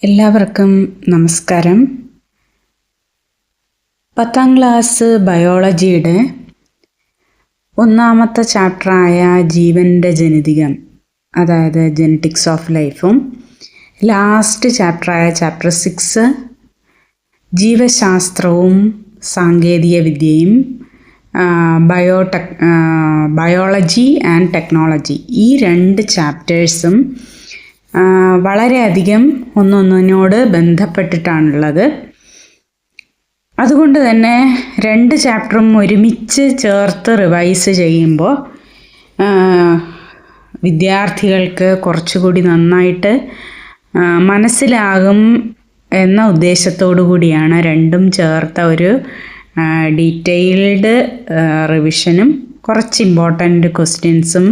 എല്ലാവർക്കും നമസ്കാരം. 10ാം ക്ലാസ് ബയോളജിയുടെ ഒന്നാമത്തെ ചാപ്റ്ററായ ജീവൻ്റെ ജനിതകം, അതായത് ജെനറ്റിക്സ് ഓഫ് ലൈഫും, ലാസ്റ്റ് ചാപ്റ്ററായ ചാപ്റ്റർ 6 ജീവശാസ്ത്രവും സാങ്കേതിക വിദ്യയും, ബയോളജി ആൻഡ് ടെക്നോളജി, ഈ 2 ചാപ്റ്റേഴ്സും വളരെയധികം ഒന്നൊന്നിനോട് ബന്ധപ്പെട്ടിട്ടാണുള്ളത്. അതുകൊണ്ട് തന്നെ 2 ചാപ്റ്ററും ഒരുമിച്ച് ചേർത്ത് റിവൈസ് ചെയ്യുമ്പോൾ വിദ്യാർത്ഥികൾക്ക് കുറച്ചുകൂടി നന്നായിട്ട് മനസ്സിലാകും എന്ന ഉദ്ദേശത്തോടു കൂടിയാണ് 2ഉം ചേർത്ത ഒരു ഡീറ്റെയിൽഡ് റിവിഷനും കുറച്ച് ഇമ്പോർട്ടൻ്റ് ക്വസ്റ്റ്യൻസും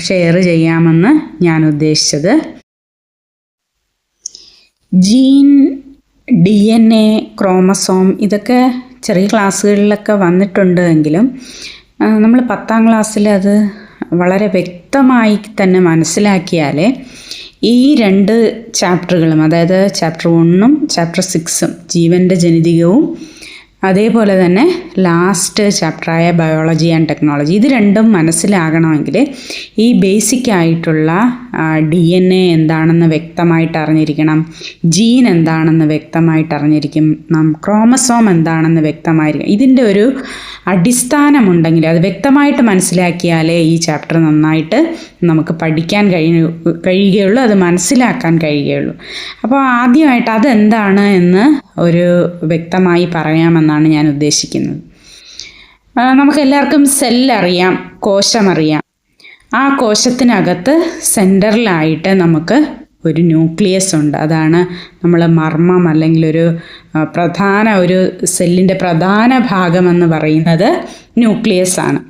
ഷെയർ ചെയ്യാമെന്ന് ഞാൻ ഉദ്ദേശിച്ചത്. ജീൻ, DNA, ക്രോമസോം, ഇതൊക്കെ ചെറിയ ക്ലാസ്സുകളിലൊക്കെ വന്നിട്ടുണ്ട് എങ്കിലും നമ്മൾ 10ാം ക്ലാസ്സിൽ അത് വളരെ വ്യക്തമായി തന്നെ മനസ്സിലാക്കിയാലേ ഈ 2 ചാപ്റ്ററുകളും, അതായത് ചാപ്റ്റർ 1ഉം ചാപ്റ്റർ 6ഉം ജീവൻ്റെ ജനിതകവും, അതേപോലെ തന്നെ ലാസ്റ്റ് ചാപ്റ്ററായ ബയോളജി ആൻഡ് ടെക്നോളജി, ഇത് 2ഉം മനസ്സിലാകണമെങ്കിൽ ഈ ബേസിക് ആയിട്ടുള്ള DNA എന്താണെന്ന് വ്യക്തമായിട്ട് അറിഞ്ഞിരിക്കണം, ജീൻ എന്താണെന്ന് വ്യക്തമായിട്ട് അറിഞ്ഞിരിക്കണം, ക്രോമസോം എന്താണെന്ന് വ്യക്തമായിരിക്കണം. ഇതിൻ്റെ ഒരു അടിസ്ഥാനമുണ്ടെങ്കിൽ, അത് വ്യക്തമായിട്ട് മനസ്സിലാക്കിയാലേ ഈ ചാപ്റ്റർ നന്നായിട്ട് നമുക്ക് പഠിക്കാൻ കഴിയുകയുള്ളൂ, അത് മനസ്സിലാക്കാൻ കഴിയുകയുള്ളൂ. അപ്പോൾ ആദ്യമായിട്ട് അതെന്താണ് എന്ന് ഒരു വ്യക്തമായി പറയാമെന്നാണ് ഞാൻ ഉദ്ദേശിക്കുന്നത്. നമുക്കെല്ലാവർക്കും സെല്ലറിയാം, കോശമറിയാം. ആ കോശത്തിനകത്ത് സെൻറ്ററിലായിട്ട് നമുക്ക് ഒരു ന്യൂക്ലിയസ് ഉണ്ട്. അതാണ് നമ്മൾ മർമ്മം, അല്ലെങ്കിൽ ഒരു സെല്ലിൻ്റെ പ്രധാന ഭാഗമെന്ന് പറയുന്നത് ന്യൂക്ലിയസ് ആണ്.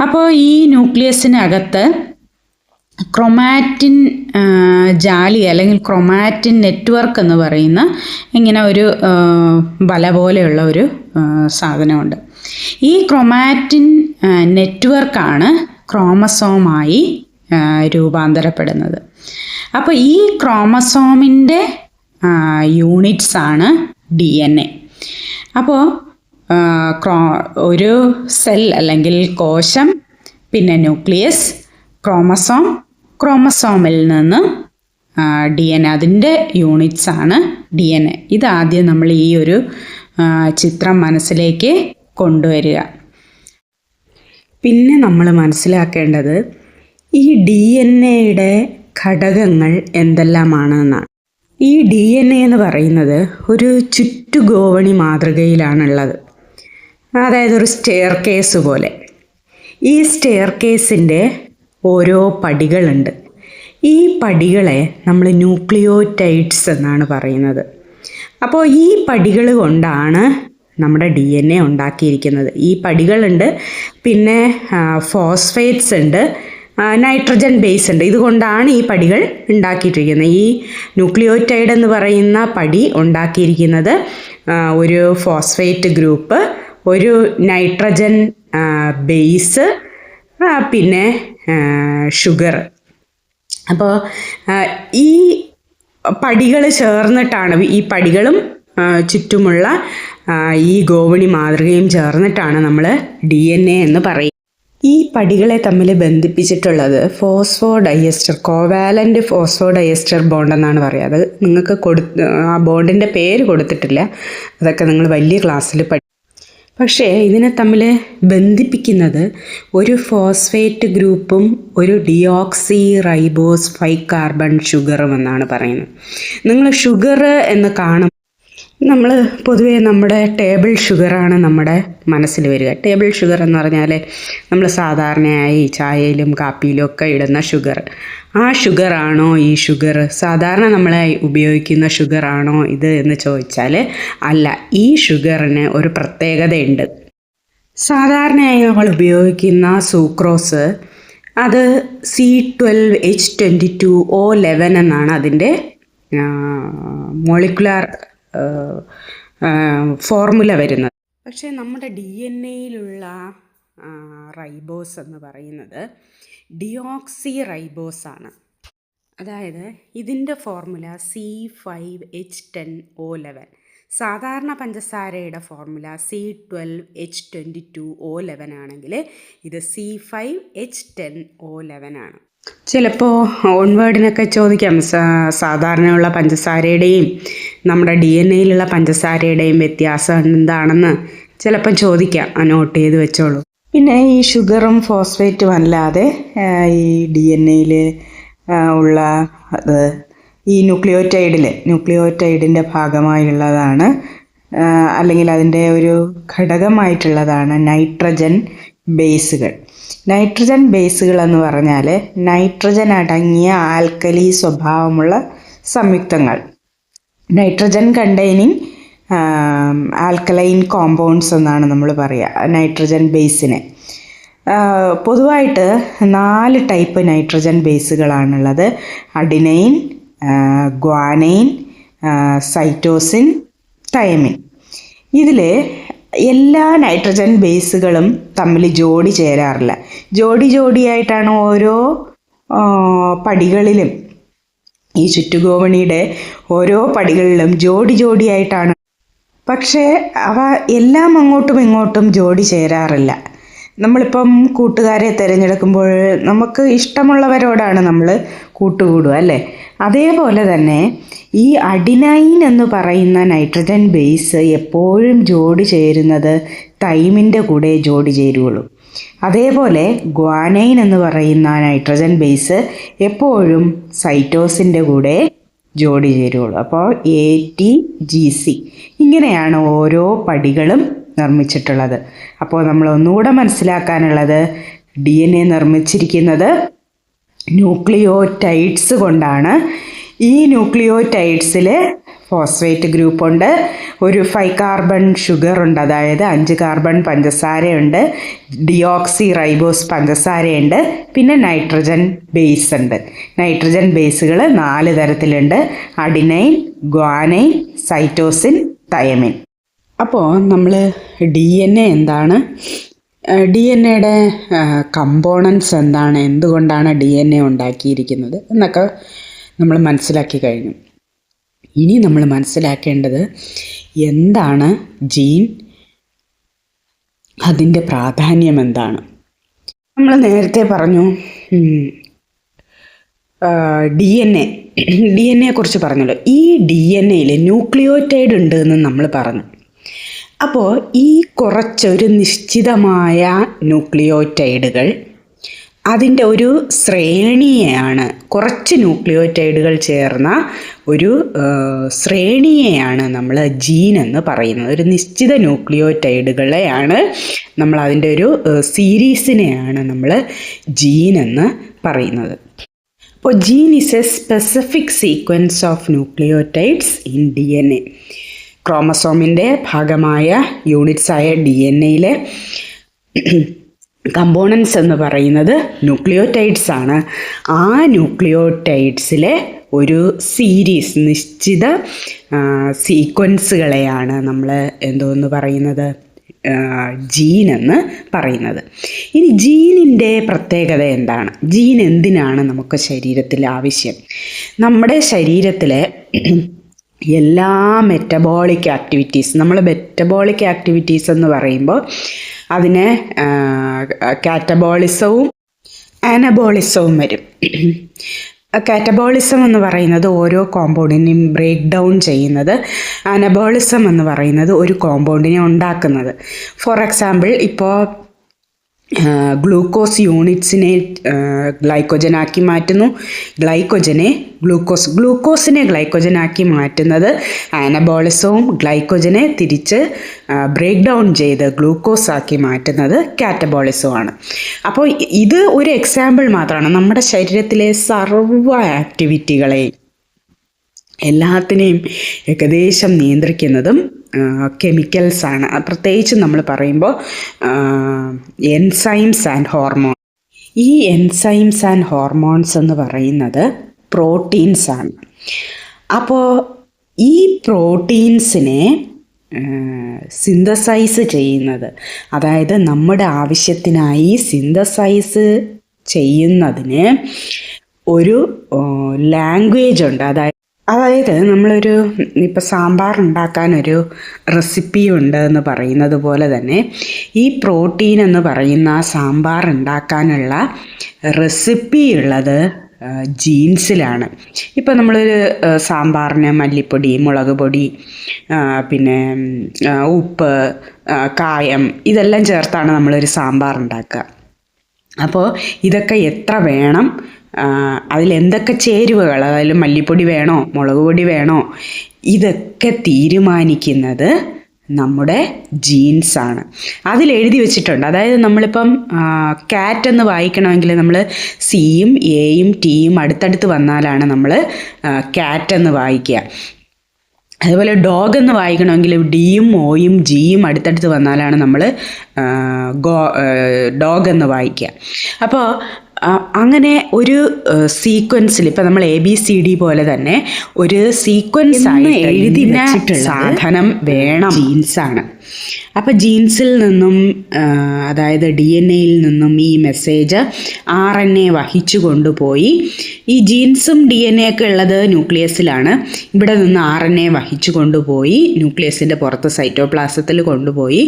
അപ്പോൾ ഈ ന്യൂക്ലിയസിനകത്ത് ക്രൊമാറ്റിൻ ജാലി അല്ലെങ്കിൽ ക്രൊമാറ്റിൻ നെറ്റ്വർക്ക് എന്ന് പറയുന്ന ഇങ്ങനെ ഒരു വല പോലെയുള്ള ഒരു സാധനമുണ്ട്. ഈ ക്രൊമാറ്റിൻ നെറ്റ്വർക്കാണ് ക്രോമസോമായി രൂപാന്തരപ്പെടുന്നത്. അപ്പോൾ ഈ ക്രോമസോമിൻ്റെ യൂണിറ്റ്സ് ആണ് DNA. അപ്പോൾ ഒരു സെൽ അല്ലെങ്കിൽ കോശം, പിന്നെ ന്യൂക്ലിയസ്, ക്രോമസോം, ക്രോമസോമിൽ നിന്ന് DNA, അതിൻ്റെ യൂണിറ്റ്സ് ആണ് DNA. ഇതാദ്യം നമ്മൾ ഈ ഒരു ചിത്രം മനസ്സിലേക്ക് കൊണ്ടുവരിക. പിന്നെ നമ്മൾ മനസ്സിലാക്കേണ്ടത് ഈ DNAയുടെ ഘടകങ്ങൾ എന്തെല്ലാമാണെന്നാണ്. ഈ DNA എന്ന് പറയുന്നത് ഒരു ചുറ്റുഗോവണി മാതൃകയിലാണുള്ളത്, അതായത് ഒരു സ്റ്റെയർ കേസ് പോലെ. ഈ സ്റ്റെയർ കേസിൻ്റെ ഓരോ പടികളുണ്ട്. ഈ പടികളെ നമ്മൾ ന്യൂക്ലിയോടൈഡ്സ് എന്നാണ് പറയുന്നത്. അപ്പോൾ ഈ പടികൾ കൊണ്ടാണ് നമ്മുടെ DNA ഉണ്ടാക്കിയിരിക്കുന്നത്. ഈ പടികളുണ്ട്, പിന്നെ ഫോസ്ഫേറ്റ്സ് ഉണ്ട്, നൈട്രജൻ ബേസ് ഉണ്ട്. ഇതുകൊണ്ടാണ് ഈ പടികൾ ഉണ്ടാക്കിയിട്ടിരിക്കുന്നത്. ഈ ന്യൂക്ലിയോടൈഡ് എന്ന് പറയുന്ന പടി ഉണ്ടാക്കിയിരിക്കുന്നത് ഒരു ഫോസ്ഫേറ്റ് ഗ്രൂപ്പ്, ഒരു നൈട്രജൻ ബേസ്, പിന്നെ ഷുഗർ. അപ്പോൾ ഈ പടികൾ ചേർന്നിട്ടാണ്, ഈ പടികളും ചുറ്റുമുള്ള ഈ ഗോവണി മാതൃകയും ചേർന്നിട്ടാണ് നമ്മൾ DNA എന്ന് പറയുന്നത്. ഈ പടികളെ തമ്മിൽ ബന്ധിപ്പിച്ചിട്ടുള്ളത് ഫോസ്ഫോഡയസ്റ്റർ, കോവാലൻ്റ് ഫോസ്ഫോഡയസ്റ്റർ ബോണ്ട് എന്നാണ് പറയുക. അത് നിങ്ങൾക്ക് ആ ബോണ്ടിൻ്റെ പേര് കൊടുത്തിട്ടില്ല, അതൊക്കെ നിങ്ങൾ വലിയ ക്ലാസ്സിൽ പക്ഷേ ഇതിനെ തമ്മിൽ ബന്ധിപ്പിക്കുന്നത് ഒരു ഫോസ്ഫേറ്റ് ഗ്രൂപ്പും ഒരു ഡിയോക്സി റൈബോസ് 5 കാർബൺ ഷുഗറും എന്നാണ് പറയുന്നത്. നിങ്ങൾ ഷുഗർ എന്ന് കാണും, നമ്മൾ പൊതുവേ നമ്മുടെ ടേബിൾ ഷുഗറാണ് നമ്മുടെ മനസ്സിൽ വരിക. ടേബിൾ ഷുഗർ എന്ന് പറഞ്ഞാൽ നമ്മൾ സാധാരണയായി ചായയിലും കാപ്പിയിലും ഒക്കെ ഇടുന്ന ഷുഗർ. ആ ഷുഗറാണോ ഈ ഷുഗർ? സാധാരണ നമ്മൾ ഉപയോഗിക്കുന്ന ഷുഗറാണോ ഇത് എന്ന് ചോദിച്ചാൽ അല്ല. ഈ ഷുഗറിന് ഒരു പ്രത്യേകതയുണ്ട്. സാധാരണയായി നമ്മൾ ഉപയോഗിക്കുന്ന സൂക്രോസ്, അത് C12H22O11 എന്നാണ് അതിൻ്റെ മോളിക്കുലാർ ഫോർമുല വരുന്നത്. പക്ഷേ നമ്മുടെ DNAയിലുള്ള റൈബോസ് എന്ന് പറയുന്നത് ഡിയോക്സി റൈബോസ് ആണ്. അതായത് ഇതിൻ്റെ ഫോർമുല C5H10O11. സാധാരണ പഞ്ചസാരയുടെ ഫോർമുല C12H22O11 ആണെങ്കിൽ ഇത് C5H10O11 ആണ്. ചിലപ്പോൾ ഓൺവേർഡിനൊക്കെ ചോദിക്കാം സാധാരണയുള്ള പഞ്ചസാരയുടെയും നമ്മുടെ DNA പഞ്ചസാരയുടെയും വ്യത്യാസം എന്താണെന്ന് ചിലപ്പം ചോദിക്കാം. നോട്ട് ചെയ്ത് വെച്ചോളൂ. പിന്നെ ഈ ഷുഗറും ഫോസ്ഫേറ്റും അല്ലാതെ ഈ DNA ഉള്ള ഈ ന്യൂക്ലിയോറ്റൈഡിൻ്റെ ഭാഗമായുള്ളതാണ്, അല്ലെങ്കിൽ അതിൻ്റെ ഒരു ഘടകമായിട്ടുള്ളതാണ് നൈട്രജൻ ബേസുകൾ. നൈട്രജൻ ബേസുകൾ എന്ന് പറഞ്ഞാൽ നൈട്രജൻ അടങ്ങിയ ആൽക്കലി സ്വഭാവമുള്ള സംയുക്തങ്ങൾ, നൈട്രജൻ കണ്ടെയ്നിങ് ആൽക്കലൈൻ കോമ്പൗണ്ട്സ് എന്നാണ് നമ്മൾ പറയുക നൈട്രജൻ ബേസിനെ. പൊതുവായിട്ട് 4 ടൈപ്പ് നൈട്രജൻ ബേസുകളാണുള്ളത്: അഡിനൈൻ, ഗ്വാനൈൻ, സൈറ്റോസിൻ, തൈമിൻ. ഇതിൽ എല്ലാ നൈട്രജൻ ബേസുകളും തമ്മിൽ ജോഡി ചേരാറില്ല. ജോഡിയായിട്ടാണ് ഓരോ പടികളിലും, ഈ ചുറ്റുഗോവണിയുടെ ഓരോ പടികളിലും ജോഡിയായിട്ടാണ്. പക്ഷേ അവ എല്ലാം അങ്ങോട്ടും ഇങ്ങോട്ടും ജോഡി ചേരാറില്ല. നമ്മളിപ്പം കൂട്ടുകാരെ തിരഞ്ഞെടുക്കുമ്പോൾ നമുക്ക് ഇഷ്ടമുള്ളവരോടാണ് നമ്മൾ കൂട്ടുകൂടുക, അല്ലേ? അതേപോലെ തന്നെ ഈ അഡിനൈൻ എന്ന് പറയുന്ന നൈട്രജൻ ബേസ് എപ്പോഴും ജോഡി ചേരുന്നത് തൈമിൻ്റെ കൂടെ ജോഡി ചേരുകയുള്ളൂ. അതേപോലെ ഗ്വാനൈൻ എന്ന് പറയുന്ന നൈട്രജൻ ബേസ് എപ്പോഴും സൈറ്റോസിൻ്റെ കൂടെ ജോഡി ചേരുകയുള്ളൂ. അപ്പോൾ ATGC ഇങ്ങനെയാണ് ഓരോ പടികളും നിർമ്മിച്ചിട്ടുള്ളത്. അപ്പോൾ നമ്മൾ ഒന്നുകൂടെ മനസ്സിലാക്കാനുള്ളത്, DNA നിർമ്മിച്ചിരിക്കുന്നത് ന്യൂക്ലിയോറ്റൈഡ്സ് കൊണ്ടാണ്. ഈ ന്യൂക്ലിയോറ്റൈഡ്സിൽ ഫോസ്ഫേറ്റ് ഗ്രൂപ്പുണ്ട്, ഒരു 5 കാർബൺ ഷുഗറുണ്ട്, അതായത് 5 കാർബൺ പഞ്ചസാരയുണ്ട്, ഡിയോക്സി റൈബോസ് പഞ്ചസാരയുണ്ട്, പിന്നെ നൈട്രജൻ ബേസ് ഉണ്ട്. നൈട്രജൻ ബേസുകൾ 4 തരത്തിലുണ്ട്: അഡിനൈൻ, ഗ്വാനൈൻ, സൈറ്റോസിൻ, തൈമിൻ. അപ്പോൾ നമ്മൾ DNA എന്താണ്, DNAയുടെ കമ്പോണൻസ് എന്താണ്, എന്തുകൊണ്ടാണ് DNA ഉണ്ടാക്കിയിരിക്കുന്നത് എന്നൊക്കെ നമ്മൾ മനസ്സിലാക്കി കഴിഞ്ഞു. ഇനി നമ്മൾ മനസ്സിലാക്കേണ്ടത് എന്താണ് ജീൻ, അതിൻ്റെ പ്രാധാന്യം എന്താണ്. നമ്മൾ നേരത്തെ പറഞ്ഞു DNA കുറിച്ച് പറഞ്ഞല്ലോ. ഈ DNAയിൽ ന്യൂക്ലിയോറ്റൈഡ് ഉണ്ട് എന്ന് നമ്മൾ പറഞ്ഞു. അപ്പോൾ ഈ കുറച്ചൊരു നിശ്ചിതമായ ന്യൂക്ലിയോറ്റൈഡുകൾ, അതിൻ്റെ ഒരു ശ്രേണിയെയാണ്, കുറച്ച് ന്യൂക്ലിയോറ്റൈഡുകൾ ചേർന്ന ഒരു ശ്രേണിയെയാണ് നമ്മൾ ജീൻ എന്ന് പറയുന്നത്. ഒരു നിശ്ചിത ന്യൂക്ലിയോറ്റൈഡുകളെയാണ് നമ്മൾ, അതിൻ്റെ ഒരു സീരീസിനെയാണ് നമ്മൾ ജീൻ എന്ന് പറയുന്നത്. അപ്പോൾ gene is a specific sequence of nucleotides in DNA. ക്രോമസോമിൻ്റെ ഭാഗമായ യൂണിറ്റ്സായ DNAയിലെ കമ്പോണൻസ് എന്ന് പറയുന്നത് ന്യൂക്ലിയോറ്റൈഡ്സ് ആണ്. ആ ന്യൂക്ലിയോറ്റൈഡ്സിലെ ഒരു സീരീസ്, നിശ്ചിത സീക്വൻസുകളെയാണ് നമ്മൾ എന്തോന്ന് പറയുന്നത്, ജീൻ എന്ന് പറയുന്നത്. ഇനി ജീനിൻ്റെ പ്രത്യേകത എന്താണ്? ജീൻ എന്തിനാണ് നമുക്ക് ശരീരത്തിൽ ആവശ്യം? നമ്മുടെ ശരീരത്തിലെ എല്ലാ മെറ്റബോളിക് ആക്ടിവിറ്റീസ്, നമ്മൾ മെറ്റബോളിക് ആക്ടിവിറ്റീസ് എന്ന് പറയുമ്പോൾ അതിന് കാറ്റബോളിസവും ആനബോളിസവും വരും. കാറ്റബോളിസം എന്ന് പറയുന്നത് ഓരോ കോമ്പൗണ്ടിനെയും ബ്രേക്ക് ഡൗൺ ചെയ്യുന്നത്, അനബോളിസം എന്ന് പറയുന്നത് ഒരു കോമ്പൗണ്ടിനെ ഉണ്ടാക്കുന്നത്. ഫോർ എക്സാമ്പിൾ, ഇപ്പോൾ ഗ്ലൂക്കോസ് യൂണിറ്റ്സിനെ ഗ്ലൈക്കോജനാക്കി മാറ്റുന്നു, ഗ്ലൂക്കോസിനെ ഗ്ലൈക്കോജനാക്കി മാറ്റുന്നത് ആനബോളിസവും, ഗ്ലൈക്കോജനെ തിരിച്ച് ബ്രേക്ക് ഡൗൺ ചെയ്ത് ഗ്ലൂക്കോസ് ആക്കി മാറ്റുന്നത് കാറ്റബോളിസവുമാണ്. അപ്പോൾ ഇത് ഒരു എക്സാമ്പിൾ മാത്രമാണ്. നമ്മുടെ ശരീരത്തിലെ സർവ്വ ആക്ടിവിറ്റികളെയും എല്ലാത്തിനെയും ഏകദേശം നിയന്ത്രിക്കുന്നതും കെമിക്കൽസാണ്. പ്രത്യേകിച്ച് നമ്മൾ പറയുമ്പോൾ എൻസൈംസ് ആൻഡ് ഹോർമോൺ. ഈ എൻസൈംസ് ആൻഡ് ഹോർമോൺസ് എന്ന് പറയുന്നത് പ്രോട്ടീൻസാണ്. അപ്പോൾ ഈ പ്രോട്ടീൻസിനെ സിന്തസൈസ് ചെയ്യുന്നത്, അതായത് നമ്മുടെ ആവശ്യത്തിനായി സിന്തസൈസ് ചെയ്യുന്നതിന് ഒരു ലാംഗ്വേജ് ഉണ്ട്. അതായത് നമ്മളൊരു ഇപ്പോൾ സാമ്പാർ ഉണ്ടാക്കാനൊരു റെസിപ്പി ഉണ്ട് എന്ന് പറയുന്നത് പോലെ തന്നെ ഈ പ്രോട്ടീൻ എന്ന് പറയുന്ന സാമ്പാർ ഉണ്ടാക്കാനുള്ള റെസിപ്പി ഉള്ളത് ജീൻസിലാണ്. ഇപ്പോൾ നമ്മളൊരു സാമ്പാറിന് മല്ലിപ്പൊടി, മുളക് പൊടി, പിന്നെ ഉപ്പ്, കായം ഇതെല്ലാം ചേർത്താണ് നമ്മളൊരു സാമ്പാർ ഉണ്ടാക്കുക. അപ്പോൾ ഇതൊക്കെ എത്ര വേണം, അതിലെന്തൊക്കെ ചേരുവകൾ, അതായത് മല്ലിപ്പൊടി വേണോ മുളക് പൊടി വേണോ, ഇതൊക്കെ തീരുമാനിക്കുന്നത് നമ്മുടെ ജീൻസാണ്. അതിലെഴുതി വെച്ചിട്ടുണ്ട്. അതായത് നമ്മളിപ്പം കാറ്റ് എന്ന് വായിക്കണമെങ്കിൽ നമ്മൾ സിയും എയും ടിയും അടുത്തടുത്ത് വന്നാലാണ് നമ്മൾ കാറ്റ് എന്ന് വായിക്കുക. അതുപോലെ ഡോഗ് എന്ന് വായിക്കണമെങ്കിൽ ഡിയും ഒയും ജിയും അടുത്തടുത്ത് വന്നാലാണ് നമ്മൾ ഡോഗ് എന്ന് വായിക്കുക. അപ്പോൾ അങ്ങനെ ഒരു സീക്വൻസിൽ ഇപ്പം നമ്മൾ ABCD പോലെ തന്നെ ഒരു സീക്വൻസ് ആയി എഴുതി വെച്ചിട്ടുള്ള സാധനം വേണം ജീൻസാണ്. അപ്പം ജീൻസിൽ നിന്നും അതായത് DNA-യിൽ നിന്നും ഈ മെസ്സേജ് RNA വഹിച്ചു കൊണ്ടുപോയി, ഈ ജീൻസും DNA ഒക്കെ ഉള്ളത് ന്യൂക്ലിയസിലാണ്. ഇവിടെ നിന്ന് RNA വഹിച്ചു കൊണ്ടുപോയി ന്യൂക്ലിയസിൻ്റെ പുറത്ത് സൈറ്റോപ്ലാസത്തിൽ കൊണ്ടുപോയി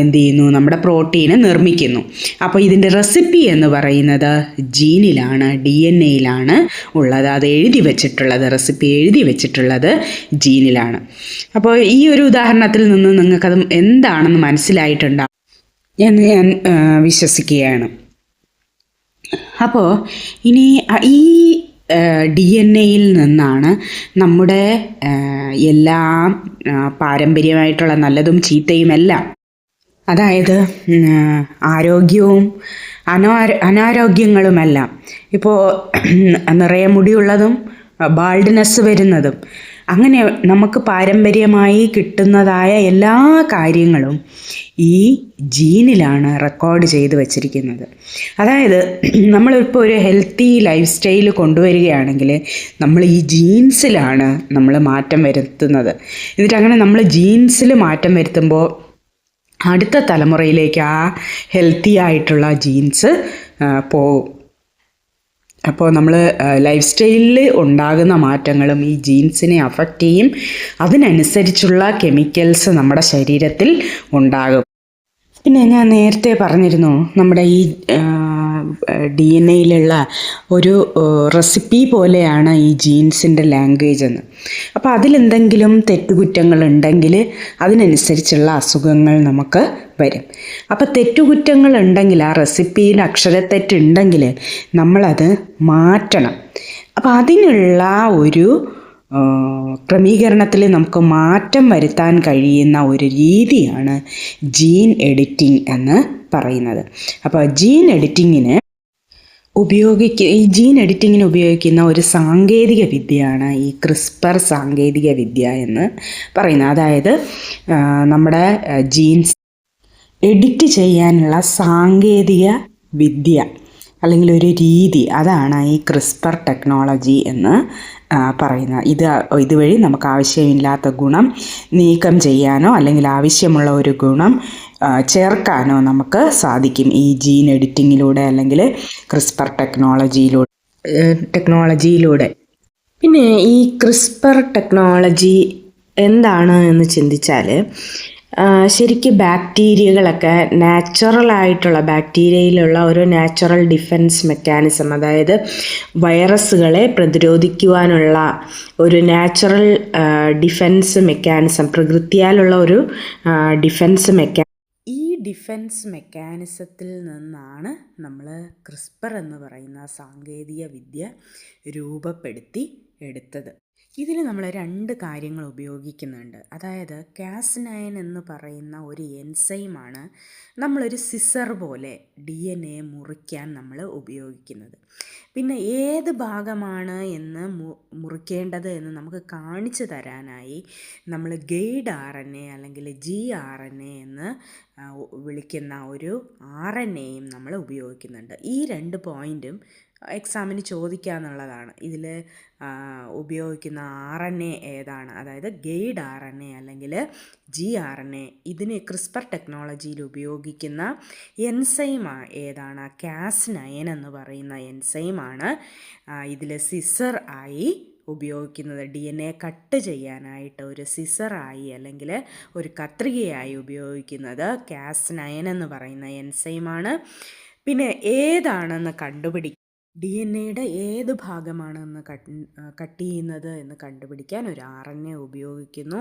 എന്ത് ചെയ്യുന്നു, നമ്മുടെ പ്രോട്ടീന് നിർമ്മിക്കുന്നു. അപ്പോൾ ഇതിൻ്റെ റെസിപ്പി എന്ന് പറയുന്നത് ജീനിലാണ്, DNA-യിലാണ് ഉള്ളത്. അത് എഴുതി വെച്ചിട്ടുള്ളത്, റെസിപ്പി എഴുതി വെച്ചിട്ടുള്ളത് ജീനിലാണ്. അപ്പോൾ ഈ ഒരു ഉദാഹരണത്തിൽ നിന്ന് നിങ്ങൾക്കത് എന്താണെന്ന് മനസ്സിലായിട്ടുണ്ടാവും എന്ന് ഞാൻ വിശ്വസിക്കുകയാണ്. അപ്പോൾ ഇനി ഈ DNA-യിൽ നിന്നാണ് നമ്മുടെ എല്ലാ പാരമ്പര്യമായിട്ടുള്ള നല്ലതും ചീത്തയും എല്ലാം, അതായത് ആരോഗ്യവും അനാരോഗ്യങ്ങളുമെല്ലാം, ഇപ്പോൾ നിറയെ മുടിയുള്ളതും ബാൾഡ്നെസ് വരുന്നതും, അങ്ങനെ നമുക്ക് പാരമ്പര്യമായി കിട്ടുന്നതായ എല്ലാ കാര്യങ്ങളും ഈ ജീനിലാണ് റെക്കോർഡ് ചെയ്ത് വച്ചിരിക്കുന്നത്. അതായത് നമ്മളിപ്പോൾ ഒരു ഹെൽത്തി ലൈഫ് സ്റ്റൈൽ കൊണ്ടുവരികയാണെങ്കിൽ നമ്മൾ ഈ ജീൻസിലാണ് നമ്മൾ മാറ്റം വരുത്തുന്നത്. എന്നിട്ട് അങ്ങനെ നമ്മൾ ജീൻസിൽ മാറ്റം വരുത്തുമ്പോൾ അടുത്ത തലമുറയിലേക്ക് ആ ഹെൽത്തി ആയിട്ടുള്ള ജീൻസ് പോകും. അപ്പോൾ നമ്മൾ ലൈഫ് സ്റ്റൈലിൽ ഉണ്ടാകുന്ന മാറ്റങ്ങളും ഈ ജീൻസിനെ അഫക്റ്റ് ചെയ്യും. അതിനനുസരിച്ചുള്ള കെമിക്കൽസ് നമ്മുടെ ശരീരത്തിൽ ഉണ്ടാകും. പിന്നെ ഞാൻ നേരത്തെ പറഞ്ഞിരുന്നു, നമ്മുടെ ഈ DNA-യിലുള്ള ഒരു റെസിപ്പി പോലെയാണ് ഈ ജീൻസിൻ്റെ ലാംഗ്വേജ് എന്ന്. അപ്പോൾ അതിലെന്തെങ്കിലും തെറ്റുകുറ്റങ്ങളുണ്ടെങ്കിൽ അതിനനുസരിച്ചുള്ള അസുഖങ്ങൾ നമുക്ക് വരും. അപ്പോൾ തെറ്റുകുറ്റങ്ങളുണ്ടെങ്കിൽ, ആ റെസിപ്പിയിൽ അക്ഷരത്തെറ്റുണ്ടെങ്കിൽ നമ്മളത് മാറ്റണം. അപ്പോൾ അതിനുള്ള ഒരു ക്രമീകരണത്തിൽ നമുക്ക് മാറ്റം വരുത്താൻ കഴിയുന്ന ഒരു രീതിയാണ് ജീൻ എഡിറ്റിംഗ് എന്ന് പറയുന്നത്. അപ്പോൾ ഈ ജീൻ എഡിറ്റിങ്ങിന് ഉപയോഗിക്കുന്ന ഒരു സാങ്കേതിക വിദ്യയാണ് ഈ ക്രിസ്പർ സാങ്കേതിക വിദ്യ എന്ന് പറയുന്നത്. അതായത് നമ്മുടെ ജീൻസ് എഡിറ്റ് ചെയ്യാനുള്ള സാങ്കേതിക വിദ്യ അല്ലെങ്കിൽ ഒരു രീതി, അതാണ് ഈ ക്രിസ്പർ ടെക്നോളജി എന്ന് പറയുന്നത്. ഇതുവഴി നമുക്ക് ആവശ്യമില്ലാത്ത ഗുണം നീക്കം ചെയ്യാനോ അല്ലെങ്കിൽ ആവശ്യമുള്ള ഒരു ഗുണം ചേർക്കാനോ നമുക്ക് സാധിക്കും ഈ ജീൻ എഡിറ്റിങ്ങിലൂടെ അല്ലെങ്കിൽ ക്രിസ്പർ ടെക്നോളജിയിലൂടെ. പിന്നെ ഈ ക്രിസ്പർ ടെക്നോളജി എന്താണ് എന്ന് ചിന്തിച്ചാൽ, ശരിക്കും ബാക്ടീരിയകളൊക്കെ നാച്ചുറലായിട്ടുള്ള, ബാക്ടീരിയയിലുള്ള ഒരു നാച്ചുറൽ ഡിഫെൻസ് മെക്കാനിസം, അതായത് വൈറസുകളെ പ്രതിരോധിക്കുവാനുള്ള ഒരു നാച്ചുറൽ ഡിഫെൻസ് മെക്കാനിസം, പ്രകൃതിയാലുള്ള ഒരു ഡിഫെൻസ് ഈ ഡിഫെൻസ് മെക്കാനിസത്തിൽ നിന്നാണ് നമ്മൾ ക്രിസ്പർ എന്ന് പറയുന്ന സാങ്കേതിക വിദ്യ രൂപപ്പെടുത്തി എടുത്തത്. ഇതിൽ നമ്മൾ 2 കാര്യങ്ങൾ ഉപയോഗിക്കുന്നുണ്ട്. അതായത് Cas9 എന്ന് പറയുന്ന ഒരു എൻസൈമാണ് നമ്മളൊരു സിസർ പോലെ DNA മുറിക്കാൻ നമ്മൾ ഉപയോഗിക്കുന്നത്. പിന്നെ ഏത് ഭാഗമാണ് എന്ന് മുറിക്കേണ്ടത് എന്ന് നമുക്ക് കാണിച്ചു തരാനായി നമ്മൾ ഗൈഡ് RNA അല്ലെങ്കിൽ gRNA എന്ന് വിളിക്കുന്ന ഒരു RNAയും നമ്മൾ ഉപയോഗിക്കുന്നുണ്ട്. ഈ 2 പോയിൻറ്റും എക്സാമിന് ചോദിക്കുക എന്നുള്ളതാണ്. ഇതിൽ ഉപയോഗിക്കുന്ന RNA ഏതാണ്, അതായത് ഗൈഡ് RNA അല്ലെങ്കിൽ gRNA. ഇതിന് ക്രിസ്പർ ടെക്നോളജിയിൽ ഉപയോഗിക്കുന്ന എൻസൈം ഏതാണ്? Cas9 എന്ന് പറയുന്ന എൻസൈമാണ് ഇതിൽ സിസർ ആയി ഉപയോഗിക്കുന്നത്. DNA കട്ട് ചെയ്യാനായിട്ട് ഒരു സിസറായി അല്ലെങ്കിൽ ഒരു കത്രികയായി ഉപയോഗിക്കുന്നത് Cas9 എന്ന് പറയുന്ന എൻസൈമാണ്. പിന്നെ ഏതാണെന്ന് DNA ഏത് ഭാഗമാണെന്ന് കട്ട് ചെയ്യുന്നത് എന്ന് കണ്ടുപിടിക്കാൻ ഒരു RNA ഉപയോഗിക്കുന്നു.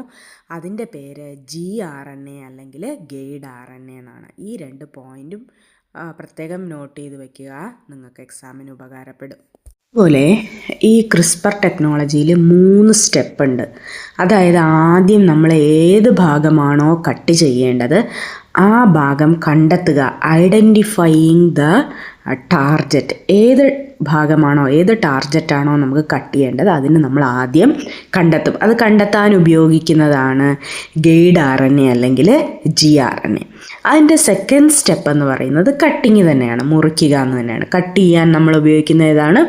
അതിൻ്റെ പേര് gRNA അല്ലെങ്കിൽ ഗൈഡ് RNA എന്നാണ്. ഈ 2 പോയിൻറ്റും പ്രത്യേകം നോട്ട് ചെയ്ത് വയ്ക്കുക, നിങ്ങൾക്ക് എക്സാമിന് ഉപകാരപ്പെടും. അതുപോലെ ഈ ക്രിസ്പർ ടെക്നോളജിയിൽ 3 സ്റ്റെപ്പ് ഉണ്ട്. അതായത് ആദ്യം നമ്മൾ ഏത് ഭാഗമാണോ കട്ട് ചെയ്യേണ്ടത് ആ ഭാഗം കണ്ടെത്തുക, ഐഡൻറ്റിഫൈയിങ് ദ ടാർജറ്റ്. ഏത് ഭാഗമാണോ, ഏത് ടാർജറ്റാണോ നമുക്ക് കട്ട് ചെയ്യേണ്ടത് അതിന് നമ്മൾ ആദ്യം കണ്ടെത്തും. അത് കണ്ടെത്താൻ ഉപയോഗിക്കുന്നതാണ് ഗൈഡ് RNA അല്ലെങ്കിൽ gRNA. അതിൻ്റെ സെക്കൻഡ് സ്റ്റെപ്പ് എന്ന് പറയുന്നത് കട്ടിങ് തന്നെയാണ്, മുറിക്കുക എന്ന് തന്നെയാണ്. കട്ട് ചെയ്യാൻ നമ്മൾ ഉപയോഗിക്കുന്ന ഏതാണ്?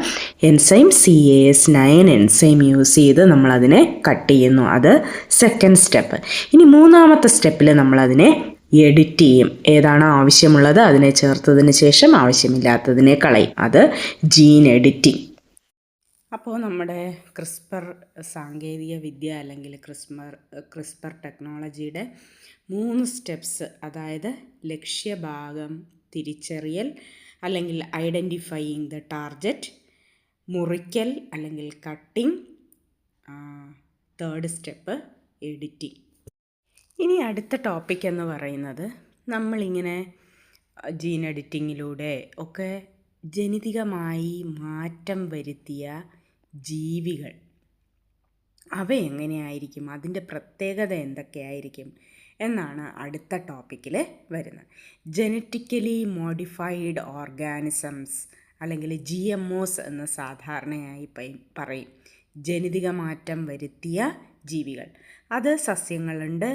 എൻസൈം Cas9 എൻസൈം യൂസ് ചെയ്ത് നമ്മളതിനെ കട്ട് ചെയ്യുന്നു. അത് സെക്കൻഡ് സ്റ്റെപ്പ്. ഇനി മൂന്നാമത്തെ സ്റ്റെപ്പിൽ നമ്മളതിനെ എഡിറ്റ് ചെയ്യും. ഏതാണ് ആവശ്യമുള്ളത് അതിനെ ചേർത്തതിന് ശേഷം ആവശ്യമില്ലാത്തതിനെ കളയും. അത് ജീൻ എഡിറ്റിംഗ്. അപ്പോൾ നമ്മുടെ ക്രിസ്പർ സാങ്കേതിക വിദ്യ അല്ലെങ്കിൽ ക്രിസ്പർ ടെക്നോളജിയുടെ 3 സ്റ്റെപ്സ്, അതായത് ലക്ഷ്യഭാഗം തിരിച്ചറിയൽ അല്ലെങ്കിൽ ഐഡൻറ്റിഫൈയിങ് ദ ടാർജറ്റ്, മുറിക്കൽ അല്ലെങ്കിൽ കട്ടിംഗ്, തേർഡ് സ്റ്റെപ്പ് എഡിറ്റിംഗ്. ഇനി അടുത്ത ടോപ്പിക് എന്ന് പറയുന്നത് നമ്മളിങ്ങനെ ജീൻ എഡിറ്റിങ്ങിലൂടെ ഒക്കെ ജനിതകമായി മാറ്റം വരുത്തിയ ജീവികൾ അവ എങ്ങനെയായിരിക്കും, അതിൻ്റെ പ്രത്യേകത എന്തൊക്കെയായിരിക്കും എന്നാണ് അടുത്ത ടോപ്പിക്കിൽ വരുന്നത്. ജനറ്റിക്കലി മോഡിഫൈഡ് ഓർഗാനിസംസ് അല്ലെങ്കിൽ GMOs എന്ന് സാധാരണയായി പറയും. ജനിതക മാറ്റം വരുത്തിയ ജീവികൾ. അത് സസ്യങ്ങളുണ്ട്,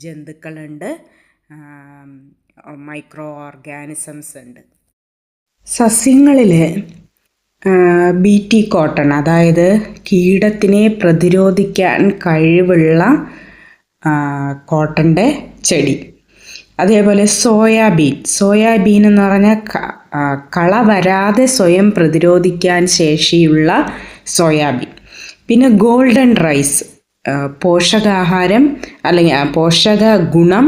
ജന്തുക്കളുണ്ട്, മൈക്രോ ഓർഗാനിസംസ് ഉണ്ട്. സസ്യങ്ങളിൽ BT കോട്ടൺ, അതായത് കീടത്തിനെ പ്രതിരോധിക്കാൻ കഴിവുള്ള കോട്ടൻ്റെ ചെടി. അതേപോലെ സോയാബീൻ എന്ന് പറഞ്ഞാൽ കള വരാതെ സ്വയം പ്രതിരോധിക്കാൻ ശേഷിയുള്ള സോയാബീൻ. പിന്നെ ഗോൾഡൻ റൈസ്, പോഷകാഹാരം അല്ലെങ്കിൽ പോഷക ഗുണം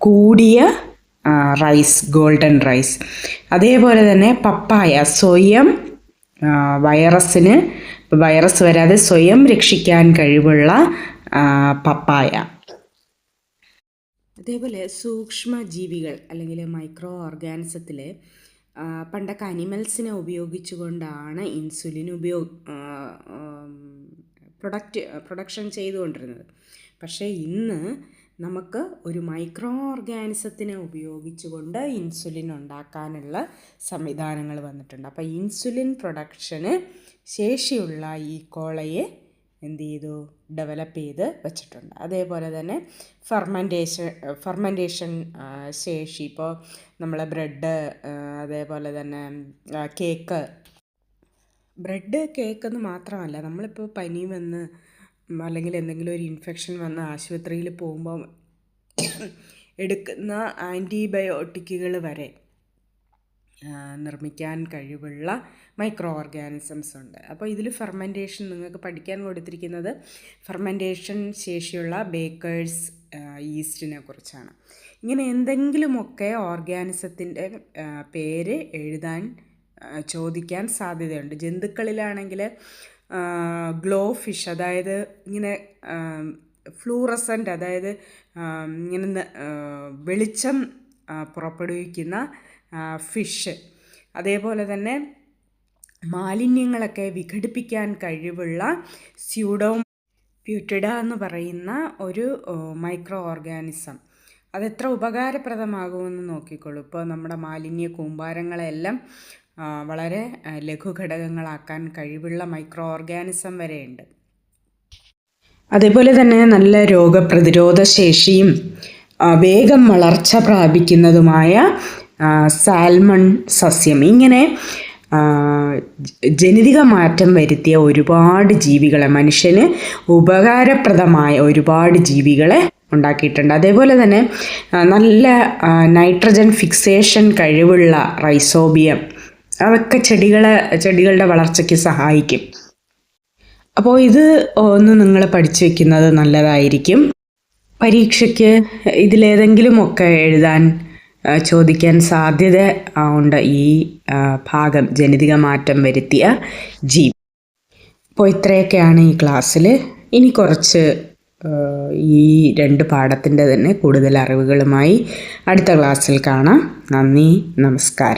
കൂടിയ റൈസ്, ഗോൾഡൻ റൈസ്. അതേപോലെ തന്നെ പപ്പായ, സ്വയം വൈറസ് വരാതെ സ്വയം രക്ഷിക്കാൻ കഴിവുള്ള പപ്പായ. അതേപോലെ സൂക്ഷ്മജീവികൾ അല്ലെങ്കിൽ മൈക്രോ ഓർഗാനിസത്തിൽ പണ്ടൊക്കെ അനിമൽസിനെ ഉപയോഗിച്ചുകൊണ്ടാണ് ഇൻസുലിൻ പ്രൊഡക്ഷൻ ചെയ്തുകൊണ്ടിരുന്നത്. പക്ഷേ ഇന്ന് നമുക്ക് ഒരു മൈക്രോ ഓർഗാനിസത്തിനെ ഉപയോഗിച്ചുകൊണ്ട് ഇൻസുലിൻ ഉണ്ടാക്കാനുള്ള സംവിധാനങ്ങൾ വന്നിട്ടുണ്ട്. അപ്പോൾ ഇൻസുലിൻ പ്രൊഡക്ഷന് ശേഷിയുള്ള ഈ കോളയെ എന്ത് ചെയ്തു, ഡെവലപ്പ് ചെയ്ത് വെച്ചിട്ടുണ്ട്. അതേപോലെ തന്നെ ഫെർമെൻറ്റേഷൻ ശേഷി, ഇപ്പോൾ നമ്മൾ ബ്രെഡ്, അതേപോലെ തന്നെ ബ്രെഡ് കേക്കെന്ന് മാത്രമല്ല, നമ്മളിപ്പോൾ പനി വന്ന് അല്ലെങ്കിൽ എന്തെങ്കിലും ഒരു ഇൻഫെക്ഷൻ വന്ന് ആശുപത്രിയിൽ പോകുമ്പോൾ എടുക്കുന്ന ആൻറ്റിബയോട്ടിക്കുകൾ വരെ നിർമ്മിക്കാൻ കഴിവുള്ള മൈക്രോ ഓർഗാനിസംസ് ഉണ്ട്. അപ്പോൾ ഇതിൽ ഫെർമെൻറ്റേഷൻ നിങ്ങൾക്ക് പഠിക്കാൻ കൊടുത്തിരിക്കുന്നത് ഫെർമെൻറ്റേഷൻ ശേഷിയുള്ള ബേക്കേഴ്സ് ഈസ്റ്റിനെ കുറിച്ചാണ്. ഇങ്ങനെ എന്തെങ്കിലുമൊക്കെ ഓർഗാനിസത്തിൻ്റെ പേര് എഴുതാൻ ചോദിക്കാൻ സാധ്യതയുണ്ട്. ജന്തുക്കളിലാണെങ്കിൽ ഗ്ലോ ഫിഷ്, അതായത് ഇങ്ങനെ ഫ്ലൂറസൻ്റ്, അതായത് ഇങ്ങനെ വെളിച്ചം പുറപ്പെടുവിക്കുന്ന ഫിഷ്. അതേപോലെ തന്നെ മാലിന്യങ്ങളൊക്കെ വിഘടിപ്പിക്കാൻ കഴിവുള്ള സ്യൂഡോപ്യൂട്ടിഡ എന്ന് പറയുന്ന ഒരു മൈക്രോ ഓർഗാനിസം. അതെത്ര ഉപകാരപ്രദമാകുമെന്ന് നോക്കിക്കോളൂ. ഇപ്പോൾ നമ്മുടെ മാലിന്യ കൂമ്പാരങ്ങളെല്ലാം വളരെ ലഘുഘടകങ്ങളാക്കാൻ കഴിവുള്ള മൈക്രോ ഓർഗാനിസം വരെയുണ്ട്. അതേപോലെ തന്നെ നല്ല രോഗപ്രതിരോധ ശേഷിയും വേഗം വളർച്ച പ്രാപിക്കുന്നതുമായ സാൽമൺ സസ്യം. ഇങ്ങനെ ജനിതക മാറ്റം വരുത്തിയ ഒരുപാട് ജീവികളെ, മനുഷ്യന് ഉപകാരപ്രദമായ ഒരുപാട് ജീവികളെ ഉണ്ടാക്കിയിട്ടുണ്ട്. അതേപോലെ തന്നെ നല്ല നൈട്രജൻ ഫിക്സേഷൻ കഴിവുള്ള റൈസോബിയം, അതൊക്കെ ചെടികളുടെ വളർച്ചയ്ക്ക് സഹായിക്കും. അപ്പോൾ ഇത് ഒന്ന് നിങ്ങൾ പഠിച്ചു വെക്കുന്നത് നല്ലതായിരിക്കും. പരീക്ഷയ്ക്ക് ഇതിലേതെങ്കിലുമൊക്കെ എഴുതാൻ ചോദിക്കാൻ സാധ്യത ഉണ്ട് ഈ ഭാഗം, ജനിതക മാറ്റം വരുത്തിയ ജീവി. അപ്പോൾ ഇത്രയൊക്കെയാണ് ഈ ക്ലാസ്സിൽ. ഇനി കുറച്ച് ഈ 2 പാഠത്തിൻ്റെ തന്നെ കൂടുതൽ അറിവുകളുമായി അടുത്ത ക്ലാസ്സിൽ കാണാം. നന്ദി, നമസ്കാരം.